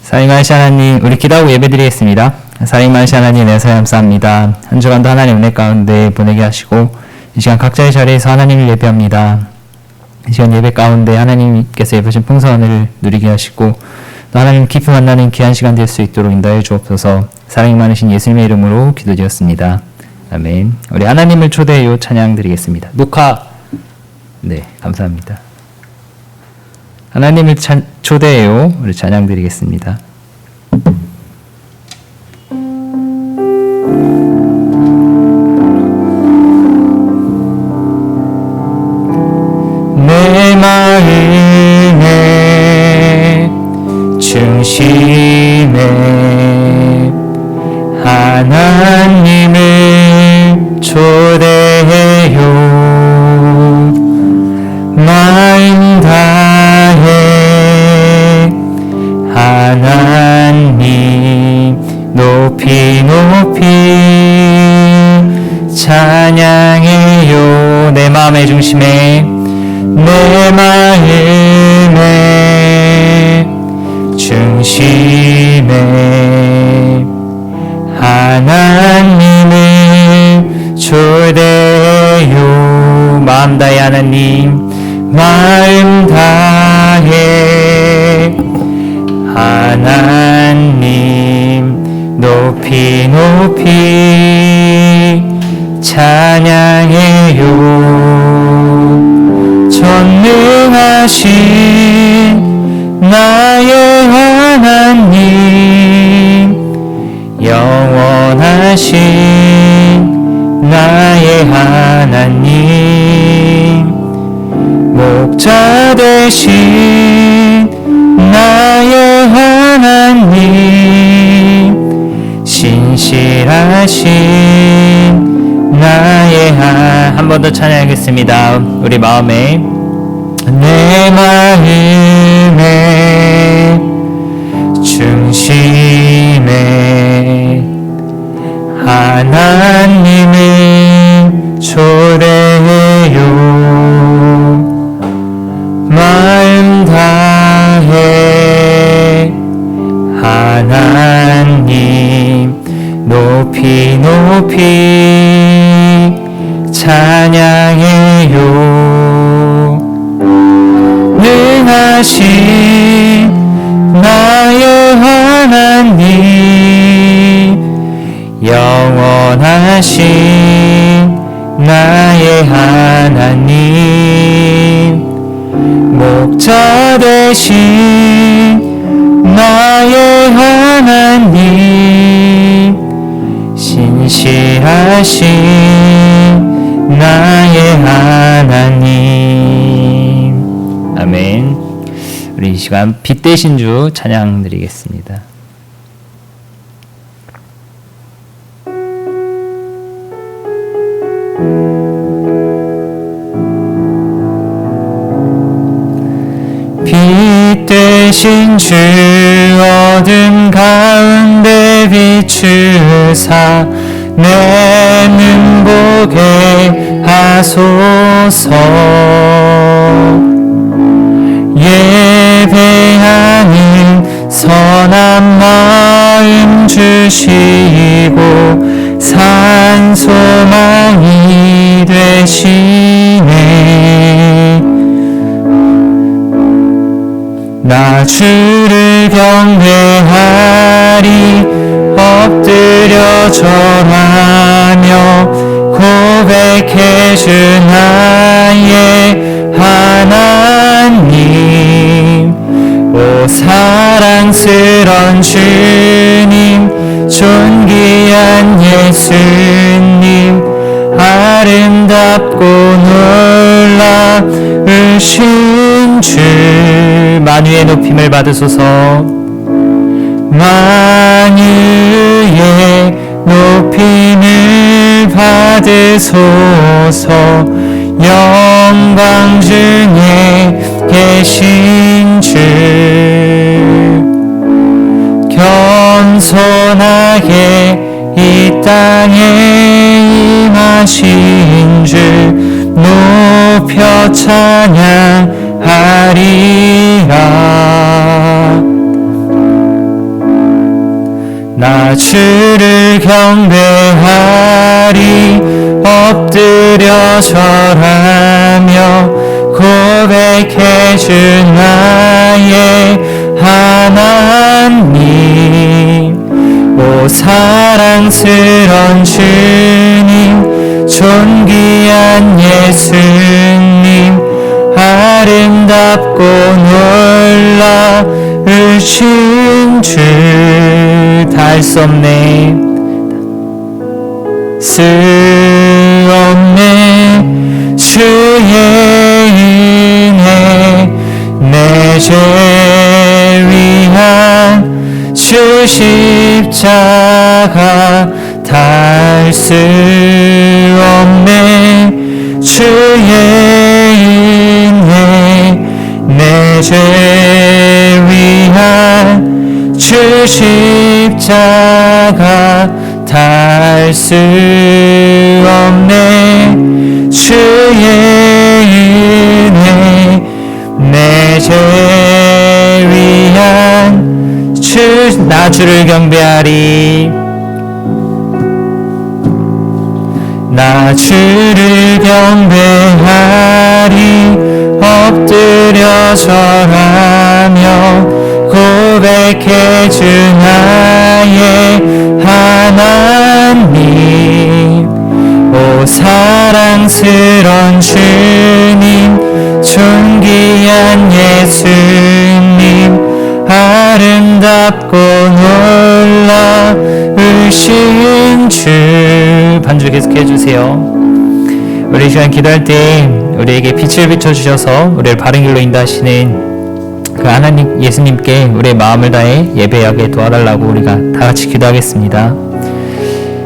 사랑하신 하나님, 우리 기도하고 예배드리겠습니다. 사랑하신 하나님, 내 사랑 감사합니다. 한 주간도 하나님 은혜 가운데 보내게 하시고 이 시간 각자의 자리에서 하나님을 예배합니다. 이 시간 예배 가운데 하나님께서 예배하신 풍성함을 누리게 하시고 또 하나님 깊이 만나는 귀한 시간 될 수 있도록 인도해 주옵소서. 사랑이 많으신 예수님의 이름으로 기도드렸습니다. 아멘. 우리 하나님을 초대해요 찬양 드리겠습니다. 녹화. 네, 감사합니다. 하나님을 초대해요. 우리 찬양 드리겠습니다. 내 마음의 중심에 하나님을 초대해요. 마음 다해 하나님 높이 찬양해요. 내 마음의 중심에 내 마음의 중심에 하나님을 초대해요. 마음 다해 하나님 마음 다해 하나님 높이 찬양해요. 전능하신 나의 하나님 영원하신 나의 하나님 목자 되신 나의 하나님 신실하신 나의 한 번 더 찬양하겠습니다. 우리 마음에 내 마음의 중심에 하나님을 초대해요. 마음 다해 하나님 높이 찬양해요. 능하신 나의 하나님 영원하신 나의 하나님 목자 되신 나의 하나님 신실하신 나의 하나님. 아멘. 우리 이 시간 빛 되신 주 찬양 드리겠습니다. 빛 되신 주 어둠 가운데 비추사 내 눈 보게 하소서. 예배하는 선한 마음 주시고 산 소망이 되시네. 나 주를 경배하리 엎드려 절하며 고백해 주 나의 하나님. 오 사랑스런 주님 존귀한 예수님 아름답고 놀라우신 주 만유의 높임을 받으소서. 만유의 높임을 받으소서. 영광 중에 계신 주 겸손하게 이 땅에 임하신 주 높여 찬양하리라. 주를 경배하리 엎드려 절하며 고백해 주 나의 하나님. 오 사랑스런 주님 존귀한 예수님 아름답고 놀라우신 주 다 할 수 없네 수 없네 주의 은혜 내 죄 위한 주 십자가 다 할 수 없네 주의 은혜 내 죄 위한 주 십자가 다 할 수 없네 주의 은혜 내 죄 위한 나 주를 경배하리 나 주를 경배하리 엎드려 절하며 고백해 주 나의 하나님. 오 사랑스런 주님 존귀한 예수님 아름답고 놀라우신 주. 반주 계속해 주세요. 우리 시간 기도할 때 우리에게 빛을 비춰주셔서 우리를 바른 길로 인도하시는 그 하나님 예수님께 우리의 마음을 다해 예배하게 도와달라고 우리가 다 같이 기도하겠습니다.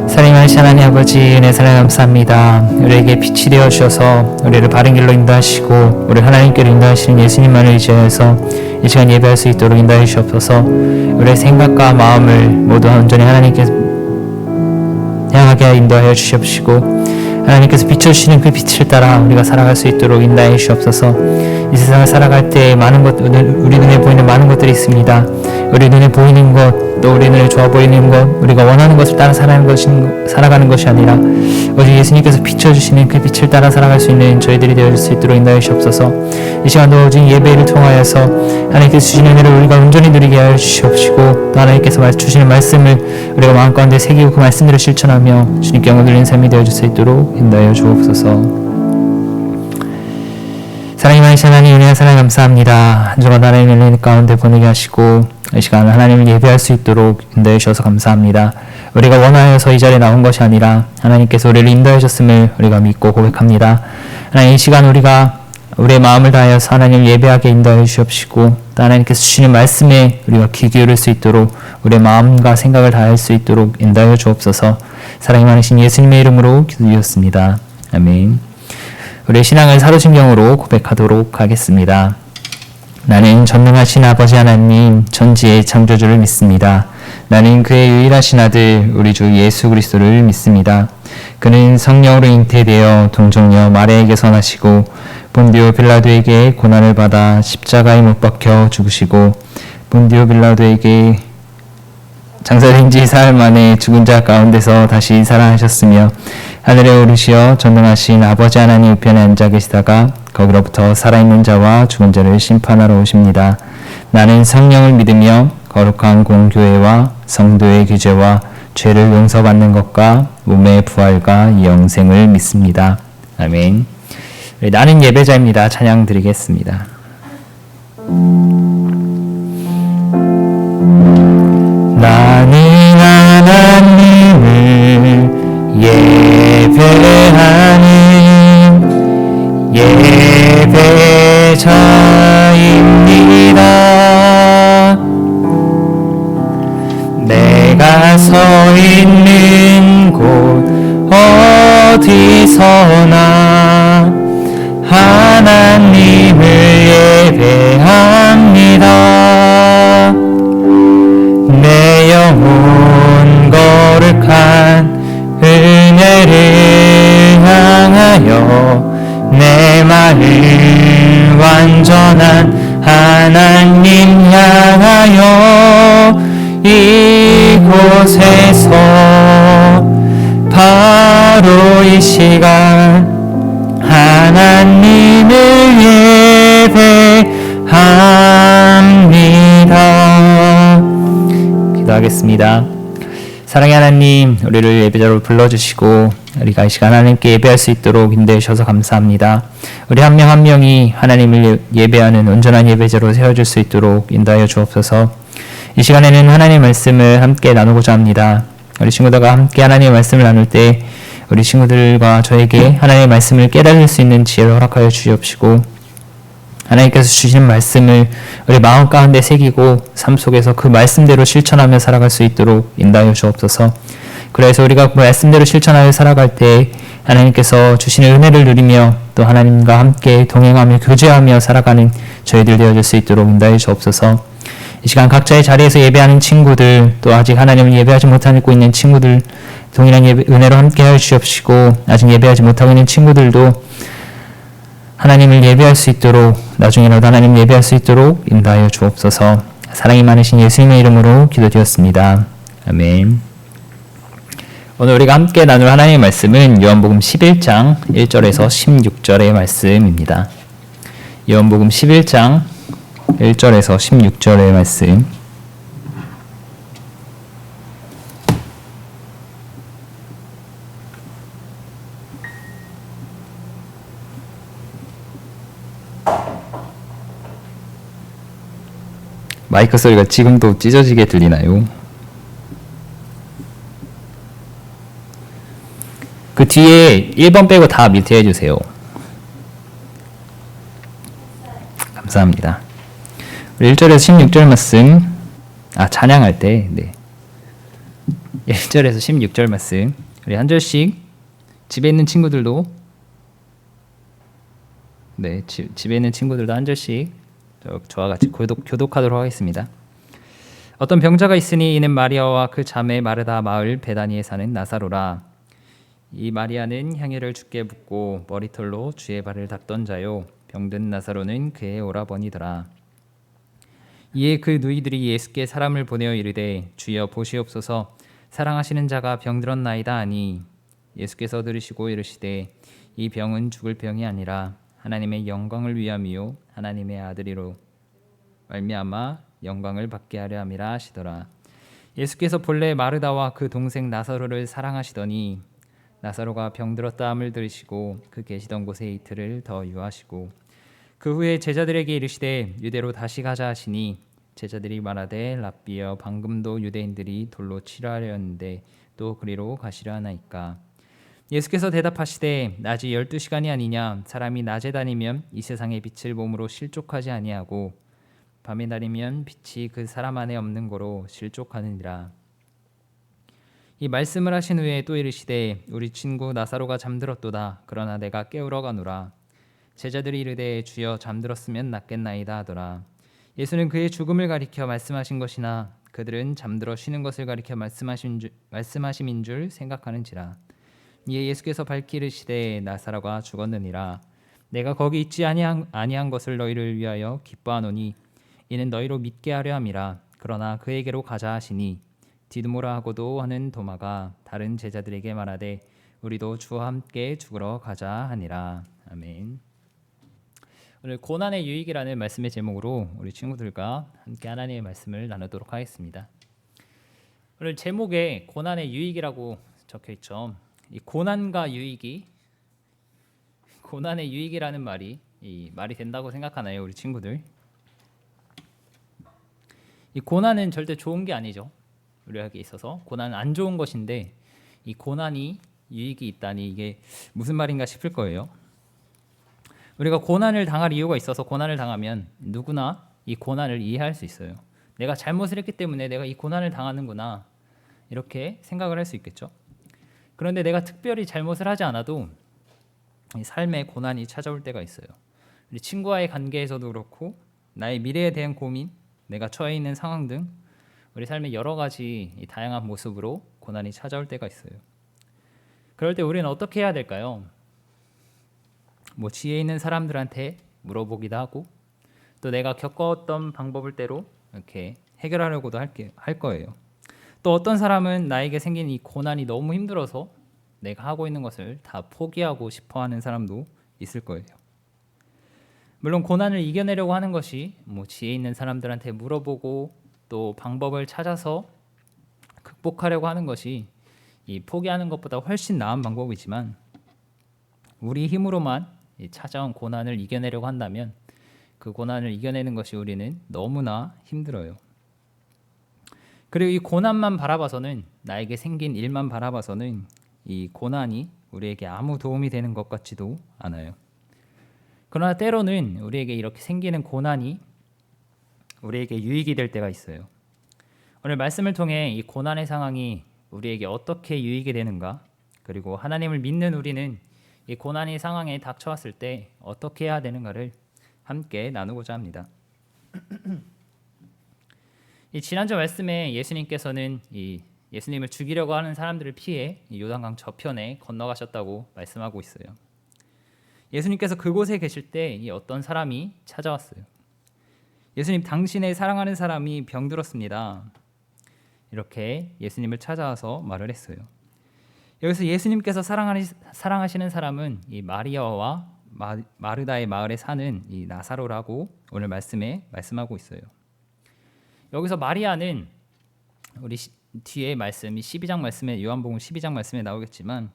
사랑하신 하나님 아버지 은혜 사랑 감사합니다. 우리에게 빛이 되어 주셔서 우리를 바른 길로 인도하시고 우리 하나님께로 인도하시는 예수님만을 의지하여서 이 시간 예배할 수 있도록 인도해 주시옵소서. 우리의 생각과 마음을 모두 온전히 하나님께 향하게 인도하여 주시옵시고 하나님께서 비춰주시는 그 빛을 따라 우리가 살아갈 수 있도록 인도해 주시옵소서. 이 세상을 살아갈 때 많은 것, 우리 눈에 보이는 많은 것들이 있습니다. 우리 눈에 보이는 것, 또 우리 눈에 좋아 보이는 것, 우리가 원하는 것을 따라 살아가는 것이 아니라 오직 예수님께서 비춰주시는 그 빛을 따라 살아갈 수 있는 저희들이 되어줄 수 있도록 인도해 주시옵소서. 이 시간도 오직 예배를 통하여서 하나님께서 주시는 은혜를 우리가 온전히 누리게 하여 주시옵시고 또 하나님께서 주시는 말씀을 우리가 마음 가운데 새기고 그 말씀들을 실천하며 주님께 영광 돌리는 삶이 되어줄 수 있도록 인도하여 주옵소서. 사랑이 많으신 하나님 은혜와 사랑 감사합니다. 한 주간 하나님의 은혜 가운데 보내게 하시고 이 시간 하나님을 예배할 수 있도록 인도해 주셔서 감사합니다. 우리가 원하여서 이 자리에 나온 것이 아니라 하나님께서 우리를 인도해 주셨음을 우리가 믿고 고백합니다. 하나님 이 시간 우리가 우리의 마음을 다하여서 하나님을 예배하게 인도해 주시옵시고 또 하나님께서 주시는 말씀에 우리가 귀 기울일 수 있도록 우리의 마음과 생각을 다할 수 있도록 인도해 주옵소서. 사랑이 많으신 예수님의 이름으로 기도드렸습니다. 아멘. 우리의 신앙을 사도신경으로 고백하도록 하겠습니다. 나는 전능하신 아버지 하나님 전지의 창조주를 믿습니다. 나는 그의 유일하신 아들 우리 주 예수 그리스도를 믿습니다. 그는 성령으로 잉태되어 동정녀 마리아에게서 나시고 본디오 빌라도에게 고난을 받아 십자가에 못 박혀 죽으시고 본디오 빌라도에게 장사된 지 사흘 만에 죽은 자 가운데서 다시 살아나셨으며 하늘에 오르시어 전능하신 아버지 하나님 우편에 앉아 계시다가 거기로부터 살아있는 자와 죽은 자를 심판하러 오십니다. 나는 성령을 믿으며 거룩한 공교회와 성도의 규제와 죄를 용서받는 것과 몸의 부활과 영생을 믿습니다. 아멘. 나는 예배자입니다. 찬양 드리겠습니다. 나는 하나님을 예배하는 예배자입니다. 내가 서 있는 곳 어디서나 하나님을 예배합니다. 내 영혼 거룩한 은혜를 향하여 내 마음 완전한 하나님 향하여 이곳에 주옵소서. 바로 이 시간 하나님을 예배합니다. 기도하겠습니다. 사랑의 하나님, 우리를 예배자로 불러주시고 우리가 이 시간 하나님께 예배할 수 있도록 인도해 주셔서 감사합니다. 우리 한 명 한 명이 하나님을 예배하는 온전한 예배자로 세워줄 수 있도록 인도하여 주옵소서. 이 시간에는 하나님의 말씀을 함께 나누고자 합니다. 우리 친구들과 함께 하나님의 말씀을 나눌 때 우리 친구들과 저에게 하나님의 말씀을 깨달을 수 있는 지혜를 허락하여 주시옵시고, 하나님께서 주신 말씀을 우리 마음 가운데 새기고 삶 속에서 그 말씀대로 실천하며 살아갈 수 있도록 인도하여 주옵소서. 그래서 우리가 그 말씀대로 실천하여 살아갈 때 하나님께서 주시는 은혜를 누리며 또 하나님과 함께 동행하며 교제하며 살아가는 저희들 되어줄 수 있도록 인도하여 주옵소서. 이 시간 각자의 자리에서 예배하는 친구들, 또 아직 하나님을 예배하지 못하고 있는 친구들 동일한 은혜로 함께 하여 주옵시고, 아직 예배하지 못하고 있는 친구들도 하나님을 예배할 수 있도록, 나중에라도 하나님을 예배할 수 있도록 인도하여 주옵소서. 사랑이 많으신 예수님의 이름으로 기도드렸습니다. 아멘. 오늘 우리가 함께 나눌 하나님의 말씀은 요한복음 11장 1절에서 16절의 말씀입니다. 요한복음 11장 1절에서 16절의 말씀. 마이크 소리가 지금도 찢어지게 들리나요? 그 뒤에 1번 빼고 다 뮤트 해주세요. 감사합니다. 우리 1절에서 16절 말씀, 찬양할 때, 1절에서 16절 말씀, 우리 한 절씩 집에 있는 친구들도, 집에 있는 친구들도 한 절씩 저와 같이 교독하도록 하겠습니다. 어떤 병자가 있으니 이는 마리아와 그 자매 마르다 마을 베다니에 사는 나사로라. 이 마리아는 향유를 주께 붓고 머리털로 주의 발을 닦던 자요, 병든 나사로는 그의 오라버니더라. 이에 그 누이들이 예수께 사람을 보내어 이르되 주여 보시옵소서, 사랑하시는 자가 병들었나이다 하니, 예수께서 들으시고 이르시되 이 병은 죽을 병이 아니라 하나님의 영광을 위함이요 하나님의 아들이로 말미암아 영광을 받게 하려 함이라 하시더라. 예수께서 본래 마르다와 그 동생 나사로를 사랑하시더니 나사로가 병들었다 함을 들으시고 그 계시던 곳에 이틀을 더 유하시고, 그 후에 제자들에게 이르시되 유대로 다시 가자 하시니, 제자들이 말하되 랍비여 방금도 유대인들이 돌로 치려 하려는데 또 그리로 가시려 하나이까. 예수께서 대답하시되 낮이 12시간이 아니냐. 사람이 낮에 다니면 이 세상의 빛을 몸으로 실족하지 아니하고 밤에 다니면 빛이 그 사람 안에 없는 거로 실족하느니라. 이 말씀을 하신 후에 또 이르시되 우리 친구 나사로가 잠들었도다. 그러나 내가 깨우러 가노라. 제자들이 이르되 주여 잠들었으면 낫겠나이다 하더라. 예수는 그의 죽음을 가리켜 말씀하신 것이나 그들은 잠들어 쉬는 것을 가리켜 말씀하심인 줄 생각하는지라. 이에 예수께서 밝히 이르시되 나사로가 죽었느니라. 내가 거기 있지 아니한 것을 너희를 위하여 기뻐하노니 이는 너희로 믿게 하려 함이라. 그러나 그에게로 가자 하시니, 디드모라 하고도 하는 도마가 다른 제자들에게 말하되 우리도 주와 함께 죽으러 가자 하니라. 아멘. 오늘 고난의 유익이라는 말씀의 제목으로 우리 친구들과 함께 하나님의 말씀을 나누도록 하겠습니다. 오늘 제목에 고난의 유익이라고 적혀 있죠. 이 고난과 유익이, 고난의 유익이라는 말이 된다고 생각하나요, 우리 친구들? 이 고난은 절대 좋은 게 아니죠. 우리에게 있어서 고난은 안 좋은 것인데, 이 고난이 유익이 있다니 이게 무슨 말인가 싶을 거예요. 우리가 고난을 당할 이유가 있어서 고난을 당하면 누구나 이 고난을 이해할 수 있어요. 내가 잘못을 했기 때문에 내가 이 고난을 당하는구나, 이렇게 생각을 할 수 있겠죠. 그런데 내가 특별히 잘못을 하지 않아도 이 삶에 고난이 찾아올 때가 있어요. 우리 친구와의 관계에서도 그렇고, 나의 미래에 대한 고민, 내가 처해 있는 상황 등 우리 삶의 여러 가지 다양한 모습으로 고난이 찾아올 때가 있어요. 그럴 때 우리는 어떻게 해야 될까요? 지혜 있는 사람들한테 물어보기도 하고, 또 내가 겪었던 방법을 때로 이렇게 해결하려고도 할 거예요. 또 어떤 사람은 나에게 생긴 이 고난이 너무 힘들어서 내가 하고 있는 것을 다 포기하고 싶어 하는 사람도 있을 거예요. 물론 고난을 이겨내려고 하는 것이 지혜 있는 사람들한테 물어보고 또 방법을 찾아서 극복하려고 하는 것이 이 포기하는 것보다 훨씬 나은 방법이지만, 우리 힘으로만 이 찾아온 고난을 이겨내려고 한다면 그 고난을 이겨내는 것이 우리는 너무나 힘들어요. 그리고 이 고난만 바라봐서는, 나에게 생긴 일만 바라봐서는 이 고난이 우리에게 아무 도움이 되는 것 같지도 않아요. 그러나 때로는 우리에게 이렇게 생기는 고난이 우리에게 유익이 될 때가 있어요. 오늘 말씀을 통해 이 고난의 상황이 우리에게 어떻게 유익이 되는가, 그리고 하나님을 믿는 우리는 이 고난의 상황에 닥쳐왔을 때 어떻게 해야 되는가를 함께 나누고자 합니다. 이 지난주 말씀에 예수님께서는 이 예수님을 죽이려고 하는 사람들을 피해 이 요단강 저편에 건너가셨다고 말씀하고 있어요. 예수님께서 그곳에 계실 때 이 어떤 사람이 찾아왔어요. 예수님, 당신의 사랑하는 사람이 병들었습니다. 이렇게 예수님을 찾아와서 말을 했어요. 여기서 예수님께서 사랑하시는 사람은 이 마리아와 마르다의 마을에 사는 이 나사로라고 오늘 말씀에 말씀하고 있어요. 여기서 마리아는 우리 뒤에 말씀, 이 12장 말씀에, 요한복음 12장 말씀에 나오겠지만,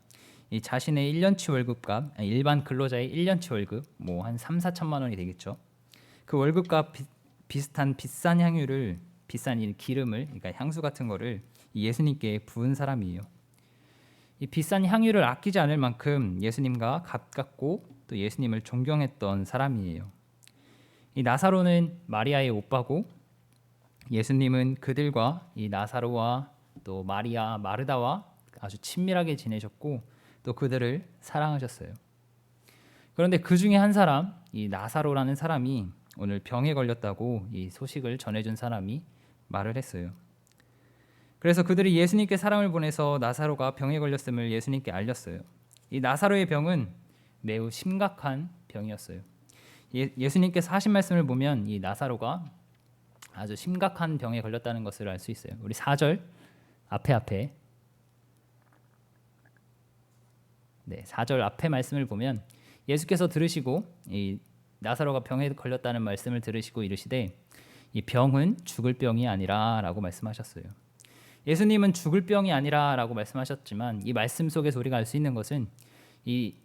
이 자신의 1년치 월급값, 일반 근로자의 1년치 월급 한 3-4천만 원이 되겠죠. 그 월급과 비슷한 비싼 향유를, 비싼 이 기름을, 그러니까 향수 같은 거를 예수님께 부은 사람이에요. 이 비싼 향유를 아끼지 않을 만큼 예수님과 가깝고 또 예수님을 존경했던 사람이에요. 이 나사로는 마리아의 오빠고, 예수님은 그들과 이 나사로와 또 마리아, 마르다와 아주 친밀하게 지내셨고 또 그들을 사랑하셨어요. 그런데 그 중에 한 사람, 이 나사로라는 사람이 오늘 병에 걸렸다고 이 소식을 전해준 사람이 말을 했어요. 그래서 그들이 예수님께 사람을 보내서 나사로가 병에 걸렸음을 예수님께 알렸어요. 이 나사로의 병은 매우 심각한 병이었어요. 예수님께서 하신 말씀을 보면 이 나사로가 아주 심각한 병에 걸렸다는 것을 알 수 있어요. 우리 4절 앞에 4절 앞에 말씀을 보면, 예수께서 들으시고 이 나사로가 병에 걸렸다는 말씀을 들으시고 이르시되 이 병은 죽을 병이 아니라라고 말씀하셨어요. 예수님은 죽을 병이 아니라라고 말씀하셨지만, 이 말씀 속에서 우리가 알 수 있는 것은 이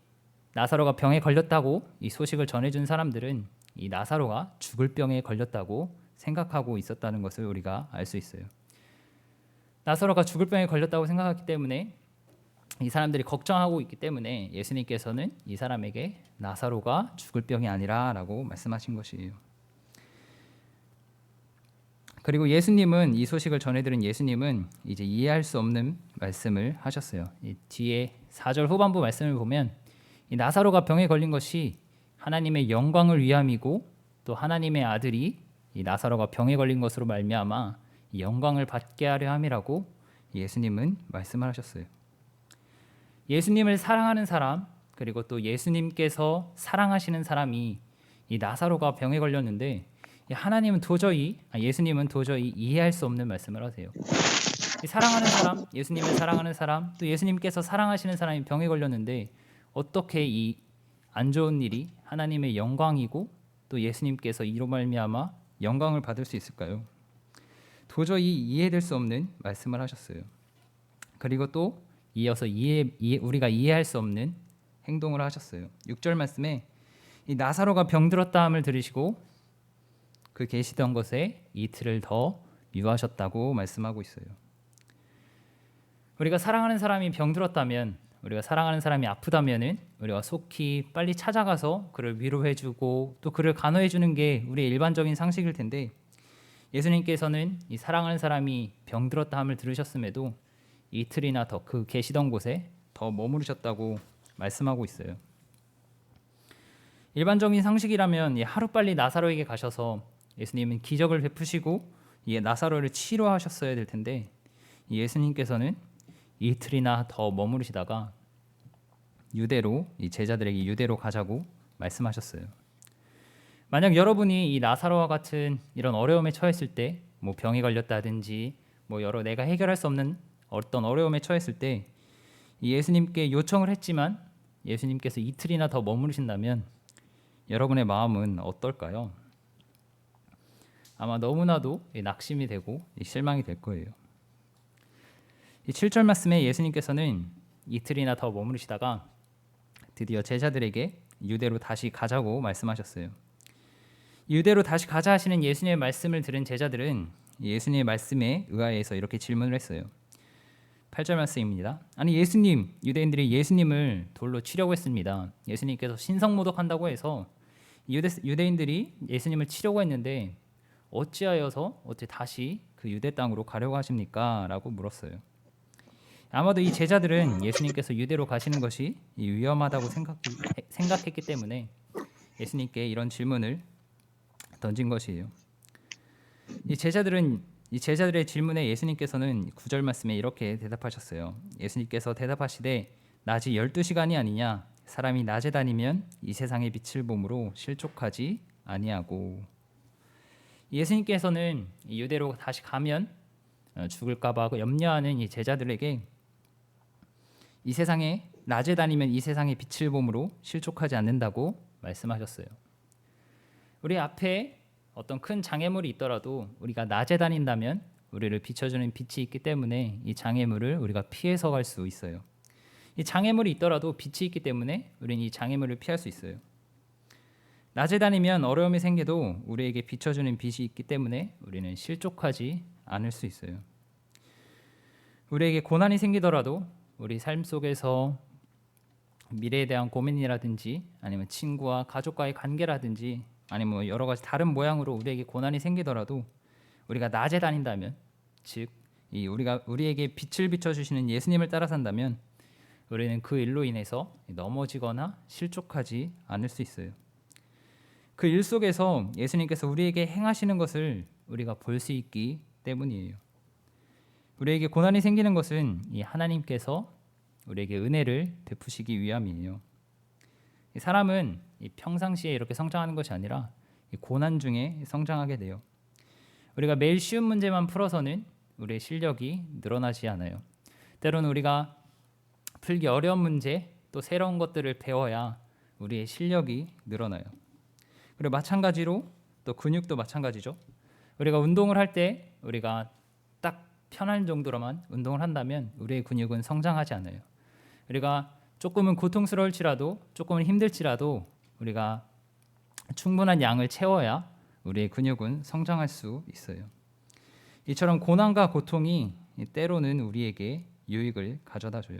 나사로가 병에 걸렸다고 이 소식을 전해준 사람들은 이 나사로가 죽을 병에 걸렸다고 생각하고 있었다는 것을 우리가 알 수 있어요. 나사로가 죽을 병에 걸렸다고 생각했기 때문에, 이 사람들이 걱정하고 있기 때문에 예수님께서는 이 사람에게 나사로가 죽을 병이 아니라라고 말씀하신 것이에요. 그리고 예수님은, 이 소식을 전해들은 예수님은 이제 이해할 수 없는 말씀을 하셨어요. 이 뒤에 4절 후반부 말씀을 보면, 이 나사로가 병에 걸린 것이 하나님의 영광을 위함이고 또 하나님의 아들이 이 나사로가 병에 걸린 것으로 말미암아 영광을 받게 하려 함이라고 예수님은 말씀을 하셨어요. 예수님을 사랑하는 사람, 그리고 또 예수님께서 사랑하시는 사람이 이 나사로가 병에 걸렸는데, 예수님은 도저히 이해할 수 없는 말씀을 하세요. 사랑하는 사람, 예수님을 사랑하는 사람, 또 예수님께서 사랑하시는 사람이 병에 걸렸는데 어떻게 이 안 좋은 일이 하나님의 영광이고 또 예수님께서 이로 말미암아 영광을 받을 수 있을까요? 도저히 이해될 수 없는 말씀을 하셨어요. 그리고 또 이어서 우리가 이해할 수 없는 행동을 하셨어요. 6절 말씀에 이 나사로가 병들었다 함을 들으시고 그 계시던 것에 이틀을 더 유하셨다고 말씀하고 있어요. 우리가 사랑하는 사람이 병들었다면, 우리가 사랑하는 사람이 아프다면은 우리가 속히 빨리 찾아가서 그를 위로해주고 또 그를 간호해주는 게 우리의 일반적인 상식일 텐데, 예수님께서는 이 사랑하는 사람이 병들었다 함을 들으셨음에도 이틀이나 더 그 계시던 곳에 더 머무르셨다고 말씀하고 있어요. 일반적인 상식이라면 하루빨리 나사로에게 가셔서 예수님은 기적을 베푸시고 나사로를 치료하셨어야 될 텐데, 예수님께서는 이틀이나 더 머무르시다가 이 제자들에게 유대로 가자고 말씀하셨어요. 만약 여러분이 이 나사로와 같은 이런 어려움에 처했을 때 병에 걸렸다든지 뭐 여러 내가 해결할 수 없는 어떤 어려움에 처했을 때 예수님께 요청을 했지만 예수님께서 이틀이나 더 머무르신다면 여러분의 마음은 어떨까요? 아마 너무나도 낙심이 되고 실망이 될 거예요. 이 7절 말씀에 예수님께서는 이틀이나 더 머무르시다가 드디어 제자들에게 유대로 다시 가자고 말씀하셨어요. 유대로 다시 가자 하시는 예수님의 말씀을 들은 제자들은 예수님의 말씀에 의아해서 이렇게 질문을 했어요. 8절 말씀입니다. 아니 예수님, 유대인들이 예수님을 돌로 치려고 했습니다. 예수님께서 신성모독한다고 해서 유대인들이 예수님을 치려고 했는데 어찌하여서 다시 그 유대 땅으로 가려고 하십니까? 라고 물었어요. 아마도 이 제자들은 예수님께서 유대로 가시는 것이 위험하다고 생각했기 때문에 예수님께 이런 질문을 던진 것이에요. 이 제자들의 질문에 예수님께서는 9절 말씀에 이렇게 대답하셨어요. 예수님께서 대답하시되 낮이 12시간이 아니냐 사람이 낮에 다니면 이 세상의 빛을 보므로 실족하지 아니하고. 예수님께서는 유대로 다시 가면 죽을까 봐 염려하는 이 제자들에게 이 세상에 낮에 다니면 이 세상의 빛을 보므로 실족하지 않는다고 말씀하셨어요. 우리 앞에 어떤 큰 장애물이 있더라도 우리가 낮에 다닌다면 우리를 비춰주는 빛이 있기 때문에 이 장애물을 우리가 피해서 갈 수 있어요. 이 장애물이 있더라도 빛이 있기 때문에 우리는 이 장애물을 피할 수 있어요. 낮에 다니면 어려움이 생겨도 우리에게 비춰주는 빛이 있기 때문에 우리는 실족하지 않을 수 있어요. 우리에게 고난이 생기더라도 우리 삶 속에서 미래에 대한 고민이라든지 아니면 친구와 가족과의 관계라든지 아니면 여러 가지 다른 모양으로 우리에게 고난이 생기더라도 우리가 낮에 다닌다면, 즉 우리에게 빛을 비춰주시는 예수님을 따라 산다면 우리는 그 일로 인해서 넘어지거나 실족하지 않을 수 있어요. 그 일 속에서 예수님께서 우리에게 행하시는 것을 우리가 볼 수 있기 때문이에요. 우리에게 고난이 생기는 것은 이 하나님께서 우리에게 은혜를 베푸시기 위함이에요. 사람은 평상시에 이렇게 성장하는 것이 아니라 고난 중에 성장하게 돼요. 우리가 매일 쉬운 문제만 풀어서는 우리의 실력이 늘어나지 않아요. 때로는 우리가 풀기 어려운 문제, 또 새로운 것들을 배워야 우리의 실력이 늘어나요. 그리고 마찬가지로 또 근육도 마찬가지죠. 우리가 운동을 할 때 우리가 딱 편한 정도로만 운동을 한다면 우리의 근육은 성장하지 않아요. 우리가 조금은 고통스러울지라도 조금은 힘들지라도 우리가 충분한 양을 채워야 우리의 근육은 성장할 수 있어요. 이처럼 고난과 고통이 때로는 우리에게 유익을 가져다 줘요.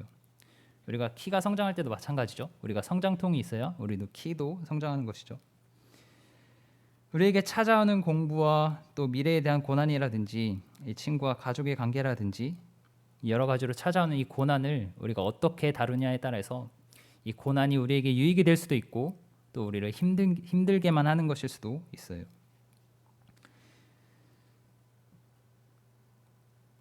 우리가 키가 성장할 때도 마찬가지죠. 우리가 성장통이 있어야 우리도 키도 성장하는 것이죠. 우리에게 찾아오는 공부와 또 미래에 대한 고난이라든지 이 친구와 가족의 관계라든지 여러 가지로 찾아오는 이 고난을 우리가 어떻게 다루냐에 따라서 이 고난이 우리에게 유익이 될 수도 있고 또 우리를 힘들게만 하는 것일 수도 있어요.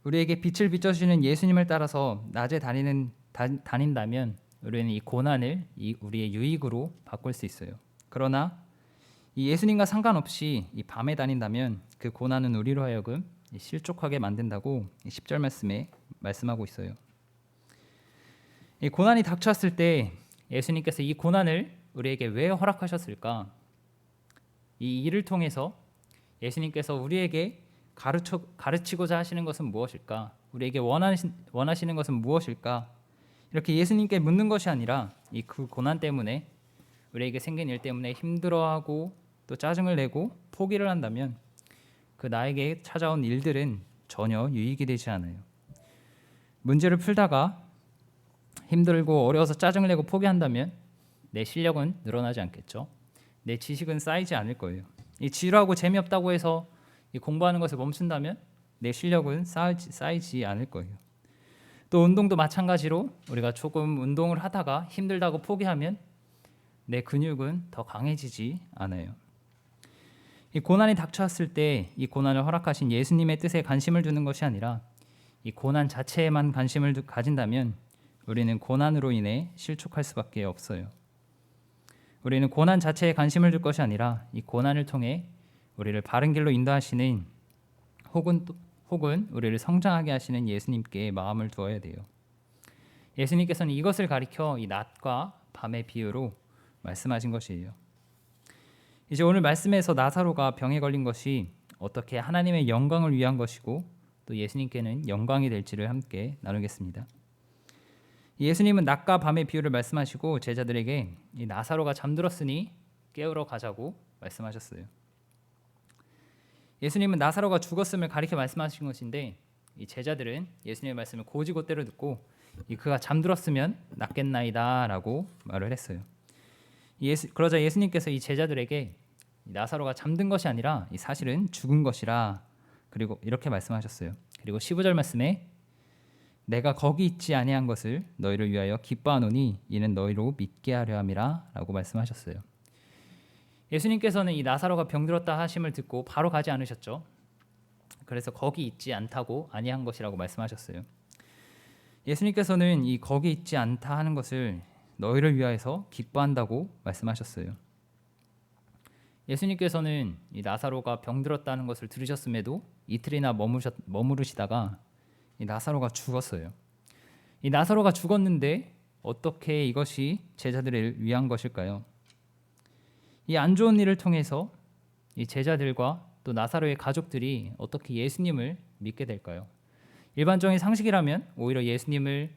우리에게 빛을 비춰주시는 예수님을 따라서 낮에 다닌다면 우리는 이 고난을 우리의 유익으로 바꿀 수 있어요. 그러나 이 예수님과 상관없이 이 밤에 다닌다면 그 고난은 우리로 하여금 실족하게 만든다고 10절 말씀에 말씀하고 있어요. 이 고난이 닥쳤을 때 예수님께서 이 고난을 우리에게 왜 허락하셨을까? 이 일을 통해서 예수님께서 우리에게 가르치고자 하시는 것은 무엇일까? 우리에게 원하시는 것은 무엇일까? 이렇게 예수님께 묻는 것이 아니라 그 고난 때문에 우리에게 생긴 일 때문에 힘들어하고 또 짜증을 내고 포기를 한다면 그 나에게 찾아온 일들은 전혀 유익이 되지 않아요. 문제를 풀다가 힘들고 어려워서 짜증을 내고 포기한다면 내 실력은 늘어나지 않겠죠. 내 지식은 쌓이지 않을 거예요. 이 지루하고 재미없다고 해서 이 공부하는 것을 멈춘다면 내 실력은 쌓이지 않을 거예요. 또 운동도 마찬가지로 우리가 조금 운동을 하다가 힘들다고 포기하면 내 근육은 더 강해지지 않아요. 이 고난이 닥쳤을 때 이 고난을 허락하신 예수님의 뜻에 관심을 두는 것이 아니라 이 고난 자체에만 관심을 가진다면 우리는 고난으로 인해 실족할 수밖에 없어요. 우리는 고난 자체에 관심을 둘 것이 아니라 이 고난을 통해 우리를 바른 길로 인도하시는 혹은 혹은 우리를 성장하게 하시는 예수님께 마음을 두어야 돼요. 예수님께서는 이것을 가리켜 이 낮과 밤의 비유로 말씀하신 것이에요. 이제 오늘 말씀에서 나사로가 병에 걸린 것이 어떻게 하나님의 영광을 위한 것이고 또 예수님께는 영광이 될지를 함께 나누겠습니다. 예수님은 낮과 밤의 비유를 말씀하시고 제자들에게 이 나사로가 잠들었으니 깨우러 가자고 말씀하셨어요. 예수님은 나사로가 죽었음을 가리켜 말씀하신 것인데 이 제자들은 예수님의 말씀을 고지고대로 듣고 그가 잠들었으면 낫겠나이다 라고 말을 했어요. 그러자 예수님께서 이 제자들에게 나사로가 잠든 것이 아니라 사실은 죽은 것이라 그리고 이렇게 말씀하셨어요. 그리고 15절 말씀에 내가 거기 있지 아니한 것을 너희를 위하여 기뻐하노니 이는 너희로 믿게 하려 함이라 라고 말씀하셨어요. 예수님께서는 이 나사로가 병들었다 하심을 듣고 바로 가지 않으셨죠. 그래서 거기 있지 않다고 아니한 것이라고 말씀하셨어요. 예수님께서는 이 거기 있지 않다 하는 것을 너희를 위하여서 기뻐한다고 말씀하셨어요. 예수님께서는 이 나사로가 병들었다는 것을 들으셨음에도 이틀이나 머무르시다가 이 나사로가 죽었어요. 이 나사로가 죽었는데 어떻게 이것이 제자들을 위한 것일까요? 이 안 좋은 일을 통해서 이 제자들과 또 나사로의 가족들이 어떻게 예수님을 믿게 될까요? 일반적인 상식이라면 오히려 예수님을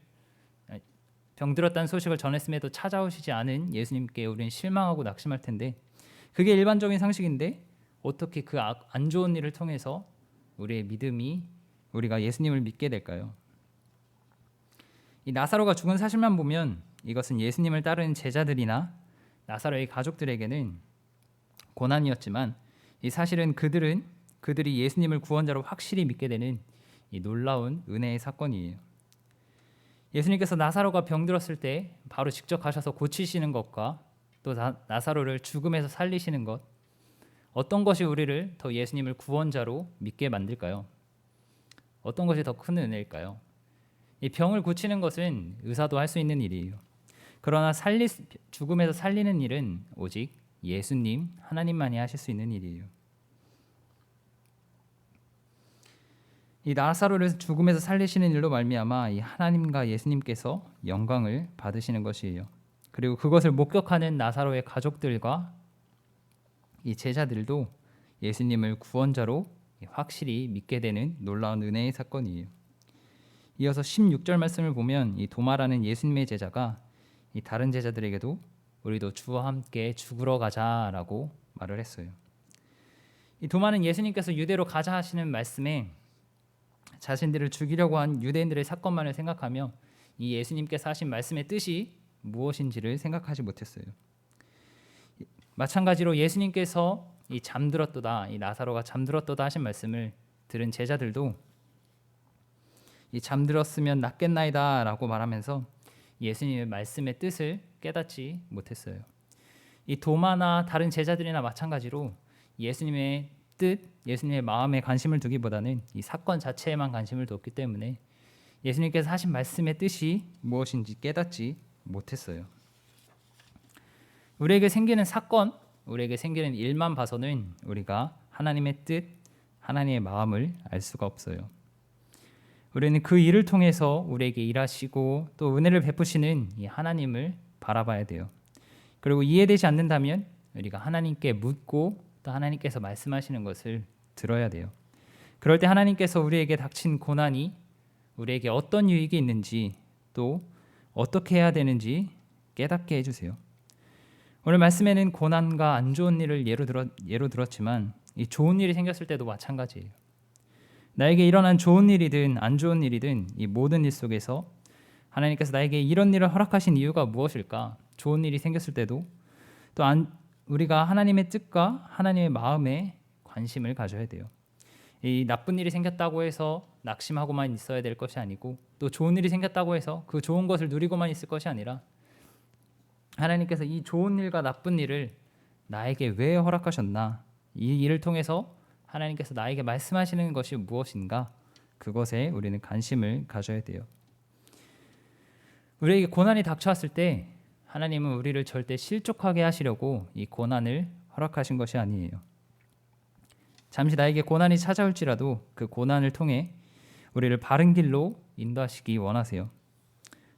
병들었다는 소식을 전했음에도 찾아오시지 않은 예수님께 우리는 실망하고 낙심할 텐데 그게 일반적인 상식인데 어떻게 그 안 좋은 일을 통해서 우리가 예수님을 믿게 될까요? 이 나사로가 죽은 사실만 보면 이것은 예수님을 따르는 제자들이나 나사로의 가족들에게는 고난이었지만 이 사실은 그들이 예수님을 구원자로 확실히 믿게 되는 이 놀라운 은혜의 사건이에요. 예수님께서 나사로가 병들었을 때 바로 직접 가셔서 고치시는 것과 또 나사로를 죽음에서 살리시는 것, 어떤 것이 우리를 더 예수님을 구원자로 믿게 만들까요? 어떤 것이 더 큰 은혜일까요? 이 병을 고치는 것은 의사도 할 수 있는 일이에요. 그러나 죽음에서 살리는 일은 오직 예수님, 하나님만이 하실 수 있는 일이에요. 이 나사로를 죽음에서 살리시는 일로 말미암아 이 하나님과 예수님께서 영광을 받으시는 것이에요. 그리고 그것을 목격하는 나사로의 가족들과 이 제자들도 예수님을 구원자로 확실히 믿게 되는 놀라운 은혜의 사건이에요. 이어서 16절 말씀을 보면 이 도마라는 예수님의 제자가 이 다른 제자들에게도 우리도 주와 함께 죽으러 가자라고 말을 했어요. 이 도마는 예수님께서 유대로 가자 하시는 말씀에 자신들을 죽이려고 한 유대인들의 사건만을 생각하며 이 예수님께서 하신 말씀의 뜻이 무엇인지를 생각하지 못했어요. 마찬가지로 예수님께서 이 나사로가 잠들었도다 하신 말씀을 들은 제자들도 이 잠들었으면 낫겠나이다라고 말하면서 예수님의 말씀의 뜻을 깨닫지 못했어요. 이 도마나 다른 제자들이나 마찬가지로 예수님의 뜻, 예수님의 마음에 관심을 두기보다는 이 사건 자체에만 관심을 뒀기 때문에 예수님께서 하신 말씀의 뜻이 무엇인지 깨닫지 못했어요. 우리에게 생기는 사건, 우리에게 생기는 일만 봐서는 우리가 하나님의 뜻, 하나님의 마음을 알 수가 없어요. 우리는 그 일을 통해서 우리에게 일하시고 또 은혜를 베푸시는 이 하나님을 바라봐야 돼요. 그리고 이해되지 않는다면 우리가 하나님께 묻고 또 하나님께서 말씀하시는 것을 들어야 돼요. 그럴 때 하나님께서 우리에게 닥친 고난이 우리에게 어떤 유익이 있는지 또 어떻게 해야 되는지 깨닫게 해주세요. 오늘 말씀에는 고난과 안 좋은 일을 예로 들었지만 이 좋은 일이 생겼을 때도 마찬가지예요. 나에게 일어난 좋은 일이든 안 좋은 일이든 이 모든 일 속에서 하나님께서 나에게 이런 일을 허락하신 이유가 무엇일까? 좋은 일이 생겼을 때도 또 우리가 하나님의 뜻과 하나님의 마음에 관심을 가져야 돼요. 이 나쁜 일이 생겼다고 해서 낙심하고만 있어야 될 것이 아니고 또 좋은 일이 생겼다고 해서 그 좋은 것을 누리고만 있을 것이 아니라 하나님께서 이 좋은 일과 나쁜 일을 나에게 왜 허락하셨나? 이 일을 통해서 하나님께서 나에게 말씀하시는 것이 무엇인가? 그것에 우리는 관심을 가져야 돼요. 우리에게 고난이 닥쳐왔을 때 하나님은 우리를 절대 실족하게 하시려고 이 고난을 허락하신 것이 아니에요. 잠시 나에게 고난이 찾아올지라도 그 고난을 통해 우리를 바른 길로 인도하시기 원하세요.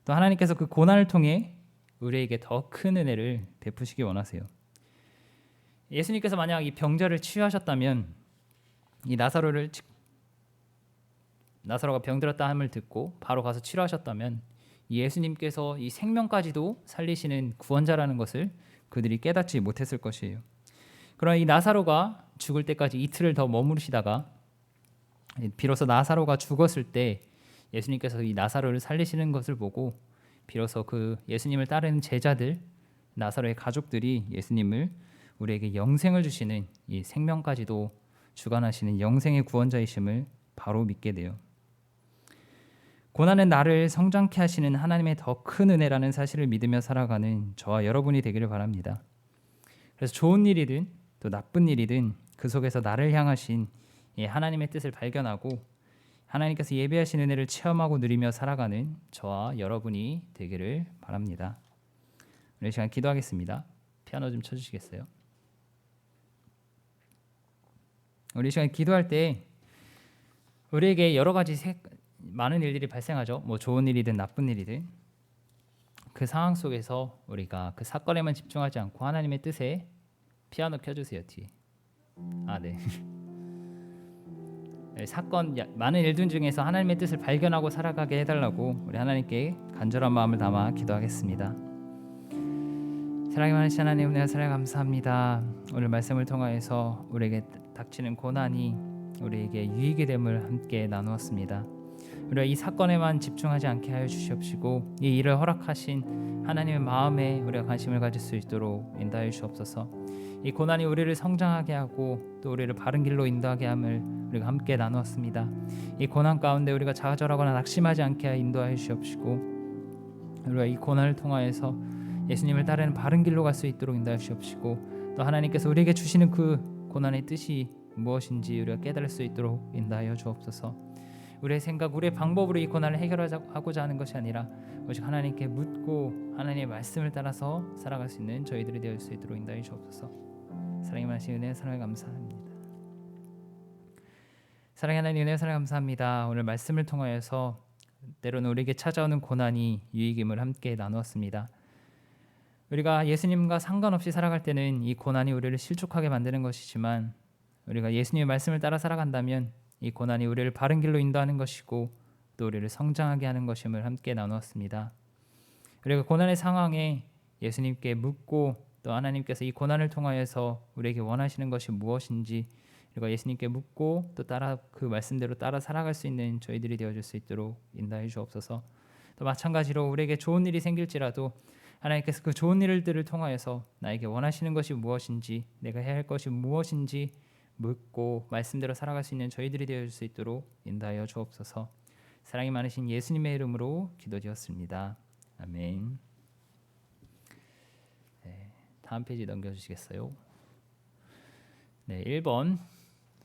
또 하나님께서 그 고난을 통해 우리에게 더 큰 은혜를 베푸시기 원하세요. 예수님께서 만약 이 병자를 치유하셨다면 이 나사로가 병들었다 함을 듣고 바로 가서 치료하셨다면 예수님께서 이 생명까지도 살리시는 구원자라는 것을 그들이 깨닫지 못했을 것이에요. 그러나 이 나사로가 죽을 때까지 이틀을 더 머무르시다가 비로소 나사로가 죽었을 때 예수님께서 이 나사로를 살리시는 것을 보고 비로소 그 예수님을 따르는 제자들, 나사로의 가족들이 예수님을 우리에게 영생을 주시는 이 생명까지도 주관하시는 영생의 구원자이심을 바로 믿게 돼요. 고난은 나를 성장케 하시는 하나님의 더 큰 은혜라는 사실을 믿으며 살아가는 저와 여러분이 되기를 바랍니다. 그래서 좋은 일이든 또 나쁜 일이든 그 속에서 나를 향하신 이 하나님의 뜻을 발견하고 하나님께서 예비하신 은혜를 체험하고 누리며 살아가는 저와 여러분이 되기를 바랍니다. 오늘 시간 기도하겠습니다. 피아노 좀 쳐주시겠어요? 우리 시간 기도할 때 우리에게 여러 가지 많은 일들이 발생하죠. 뭐 좋은 일이든 나쁜 일이든 그 상황 속에서 우리가 그 사건에만 집중하지 않고 하나님의 뜻에 피아노 켜주세요. 뒤에. 네. 사건 많은 일들 중에서 하나님의 뜻을 발견하고 살아가게 해달라고 우리 하나님께 간절한 마음을 담아 기도하겠습니다. 사랑이 많으신 하나님, 은혜와 사랑 감사합니다. 오늘 말씀을 통하여서 우리에게 닥치는 고난이 우리에게 유익이 됨을 함께 나누었습니다. 우리가 이 사건에만 집중하지 않게 하여 주시옵시고 이 일을 허락하신 하나님의 마음에 우리가 관심을 가질 수 있도록 인도하여 주옵소서. 이 고난이 우리를 성장하게 하고 또 우리를 바른 길로 인도하게 함을 우리가 함께 나누었습니다. 이 고난 가운데 우리가 좌절하거나 낙심하지 않게 인도하여 주옵시고 우리가 이 고난을 통하여서 예수님을 따르는 바른 길로 갈 수 있도록 인도하여 주옵시고 또 하나님께서 우리에게 주시는 그 고난의 뜻이 무엇인지 우리가 깨달을 수 있도록 인도하여 주옵소서. 우리의 생각, 우리의 방법으로 이 고난을 해결하고자 하는 것이 아니라 오직 하나님께 묻고 하나님의 말씀을 따라서 살아갈 수 있는 저희들이 되어 수 있도록 인도하여 주옵소서. 사랑이 많으신 은혜 사랑에 감사합니다. 사랑의 하나님, 은혜 사랑에 감사합니다. 오늘 말씀을 통하여서 때로는 우리에게 찾아오는 고난이 유익임을 함께 나누었습니다. 우리가 예수님과 상관없이 살아갈 때는 이 고난이 우리를 실족하게 만드는 것이지만 우리가 예수님의 말씀을 따라 살아간다면 이 고난이 우리를 바른 길로 인도하는 것이고 또 우리를 성장하게 하는 것임을 함께 나누었습니다. 우리가 고난의 상황에 예수님께 묻고 또 하나님께서 이 고난을 통하여서 우리에게 원하시는 것이 무엇인지 우리가 예수님께 묻고 또 따라 그 말씀대로 따라 살아갈 수 있는 저희들이 되어줄 수 있도록 인도해 주옵소서. 또 마찬가지로 우리에게 좋은 일이 생길지라도 하나님께서 그 좋은 일들을 통하여서 나에게 원하시는 것이 무엇인지 내가 해야 할 것이 무엇인지 묻고 말씀대로 살아갈 수 있는 저희들이 되어줄 수 있도록 인도하여 주옵소서. 사랑이 많으신 예수님의 이름으로 기도드렸습니다. 아멘. 네, 다음 페이지 넘겨주시겠어요? 네, 1번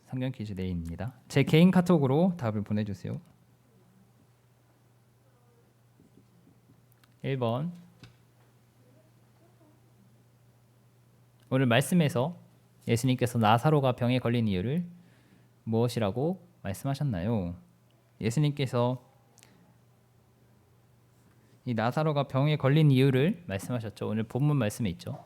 성경 퀴즈 데이입니다. 제 개인 카톡으로 답을 보내주세요. 1번 오늘 말씀에서 예수님께서 나사로가 병에 걸린 이유를 무엇이라고 말씀하셨나요? 예수님께서 이 나사로가 병에 걸린 이유를 말씀하셨죠. 오늘 본문 말씀에 있죠.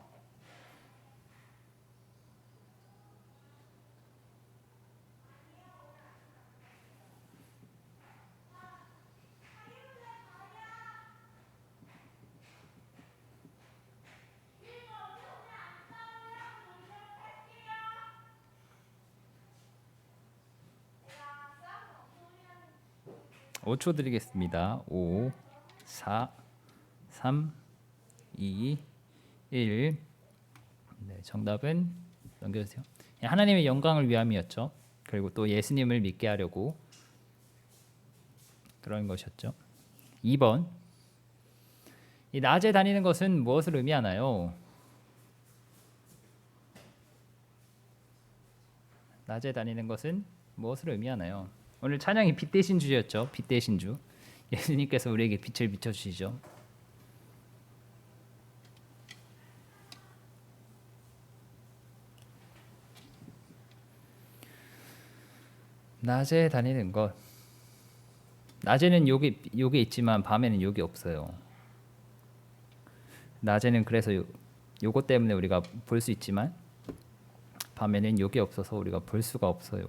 오 초 드리겠습니다. 5, 4, 3, 2, 1. 네, 정답은 넘겨주세요. 하나님의 영광을 위함이었죠. 그리고 또 예수님을 믿게 하려고 그런 것이었죠. 2번 이 낮에 다니는 것은 무엇을 의미하나요? 낮에 다니는 것은 무엇을 의미하나요? 오늘 찬양이 빛 대신 주였죠. 빛 대신 주. 예수님께서 우리에게 빛을 비춰주시죠. 낮에 다니는 것. 낮에는 요게 있지만 밤에는 요게 없어요. 낮에는 그래서 요거 때문에 우리가 볼 수 있지만 밤에는 요게 없어서 우리가 볼 수가 없어요.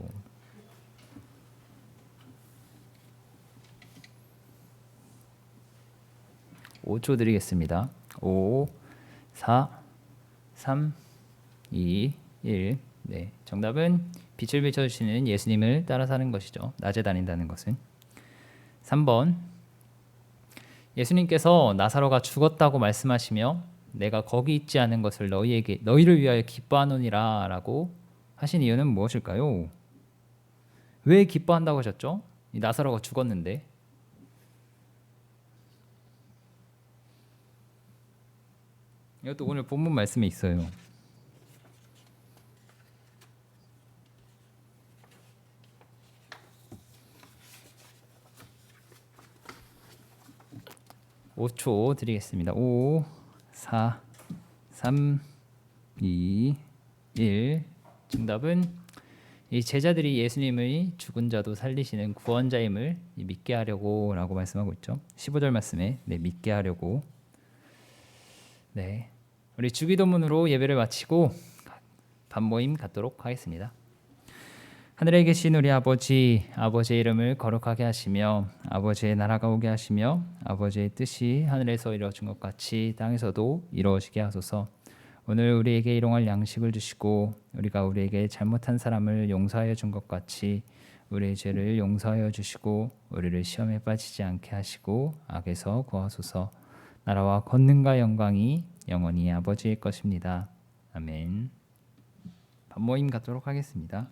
(5초) 드리겠습니다. 5, 4, 3, 2, 1. 네, 정답은 빛을 비춰주시는 예수님을 따라 사는 것이죠. 낮에 다닌다는 것은. 3번. 예수님께서 나사로가 죽었다고 말씀하시며 내가 거기 있지 않은 것을 너희를 위하여 기뻐하노니라 라고 하신 이유는 무엇일까요? 왜 기뻐한다고 하셨죠? 이 나사로가 죽었는데. 이것도 오늘 본문 말씀에 있어요. (5초) 드리겠습니다. 5, 4, 3, 2, 1. 정답은 이 제자들이 예수님의 죽은 자도 살리시는 구원자임을 믿게 하려고 라고 말씀하고 있죠. 15절 말씀에 믿게 하려고. 네, 우리 주기도문으로 예배를 마치고 밤모임 갖도록 하겠습니다. 하늘에 계신 우리 아버지, 아버지의 이름을 거룩하게 하시며 아버지의 나라가 오게 하시며 아버지의 뜻이 하늘에서 이루어진 것 같이 땅에서도 이루어지게 하소서. 오늘 우리에게 일용할 양식을 주시고 우리가 우리에게 잘못한 사람을 용서하여 준 것 같이 우리의 죄를 용서하여 주시고 우리를 시험에 빠지지 않게 하시고 악에서 구하소서. 나라와 권능과 영광이 영원히 아버지의 것입니다. 아멘. 밤모임 갖도록 하겠습니다.